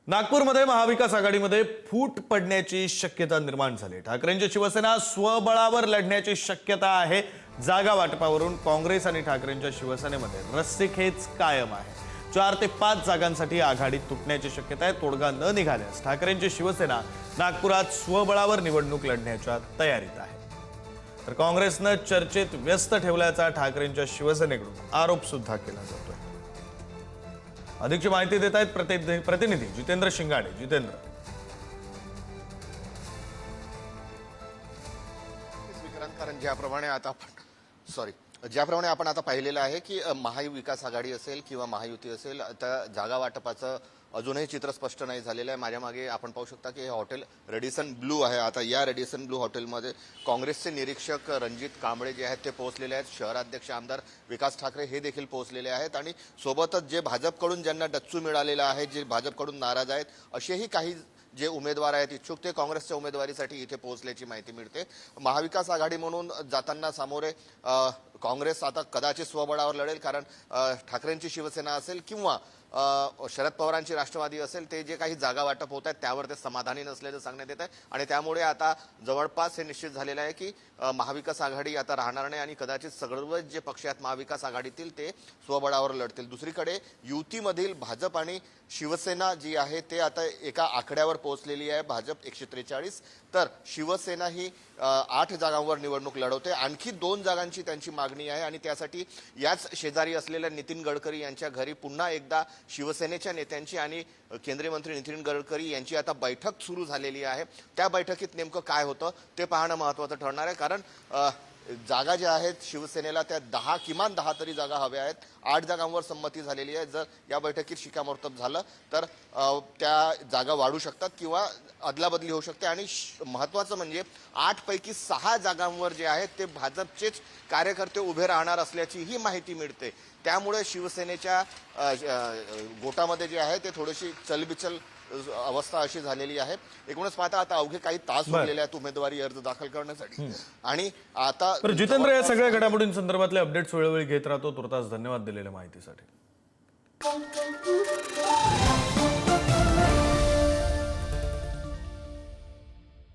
नागपूरमध्ये महाविकास आघाडीमध्ये फूट पडण्याची शक्यता निर्माण झाली। ठाकरेंची शिवसेना स्वबळावर लढण्याची शक्यता आहे। जागा वाटपावरून काँग्रेस आणि ठाकरेंच्या शिवसेनेमध्ये रस्सीखेच कायम आहे। 4 ते 5 जागांसाठी आघाडी तुटण्याची शक्यता आहे। तोडगा न निघाल्यास ठाकरेंची शिवसेना नागपुरात स्वबळावर निवडणूक लढण्याच्या तयारीत आहे। तर काँग्रेसनं चर्चेत व्यस्त ठेवल्याचा ठाकरेंच्या शिवसेनेकडून आरोप सुद्धा केला जातोय। अधिकची माहिती देत आहेत प्रतिनिधी जितेंद्र शिंगाडे। जितेंद्र, कारण ज्याप्रमाणे आपण आता पाहिलेलं आहे की महाविकास आघाडी असेल किंवा महायुती असेल, आता जागा वाटपाचं अजूनही चित्र स्पष्ट नाही झालेलं आहे। माझ्या मागे आपण पाहू शकता की हे हॉटेल रेडिसन ब्लू आहे। आता या रेडिसन ब्लू हॉटेलमध्ये काँग्रेसचे निरीक्षक रणजित कांबळे जे आहेत ते पोहोचलेले आहेत। शहराध्यक्ष आमदार विकास ठाकरे हे देखील पोहोचलेले आहेत आणि सोबतच जे भाजपकडून ज्यांना डच्चू मिळालेला आहे, जे भाजपकडून नाराज आहेत, असेही काही जे उमेदवार आहेत इच्छुक ते काँग्रेसच्या उमेदवारीसाठी इथे पोहोचल्याची माहिती मिळते। महाविकास आघाडी म्हणून जाताना सामोरे काँग्रेस आता कदाचित स्वबळावर लढेल, कारण ठाकरेंची शिवसेना असेल किंवा शरद पवारांची राष्ट्रवादी असेल, ते जे काही जागा वाटप होत आहेत त्यावर ते समाधानी नसल्याचं सांगण्यात येत आहे आणि त्यामुळे आता जवळपास हे निश्चित झालेलं आहे की महाविकास आघाडी आता राहणार नाही आणि कदाचित सर्व जे पक्ष आहेत महाविकास आघाडीतील ते स्वबळावर लढतील। दुसरीकडे युतीमधील भाजप आणि शिवसेना जी आहे ते आता एका आकड्यावर पोहोचलेली आहे। भाजप 143 तर शिवसेना ही 8 जागांवर निवडणूक लढवते। आणखी 2 जागांची त्यांची मागणी आहे आणि त्यासाठी याच शेजारी असलेल्या नितीन गडकरी यांच्या घरी पुन्हा एकदा शिवसेनेच्या नेत्यांची आणि केंद्रीय मंत्री नितीन गडकरी यांची आता बैठक सुरू झालेली आहे। त्या बैठकीत नेमकं काय होतं ते पाहणं महत्त्वाचं ठरणार आहे, कारण जागा ज्या आहेत शिवसेनेला त्या किमान 10 तरी जागा हव्या आहेत। 8 जागांवर संमती झालेली आहे। जर या बैठकीत शिक्कामोर्तब झालं तर त्या जागा वाढू शकतात किंवा अदलाबदली होऊ शकते आणि महत्त्वाचं म्हणजे 8 पैकी 6 जागांवर जे आहेत ते भाजपचेच कार्यकर्ते उभे राहणार असल्याची ही माहिती मिळते। त्यामुळे शिवसेनेच्या गोटामध्ये जे आहे ते थोडीशी चलबिचल अवस्था अशी झालेली आहे। एकूणच पाहता आता अवघे काही तास उरलेले आहेत उमेदवारी अर्ज दाखल करण्यासाठी आणि आता जितेंद्र, या सगळ्या घडामोडींसंदर्भातले अपडेट्स वेळोवेळी घेत राहतो। तुर्तास धन्यवाद दिलेल्या माहितीसाठी।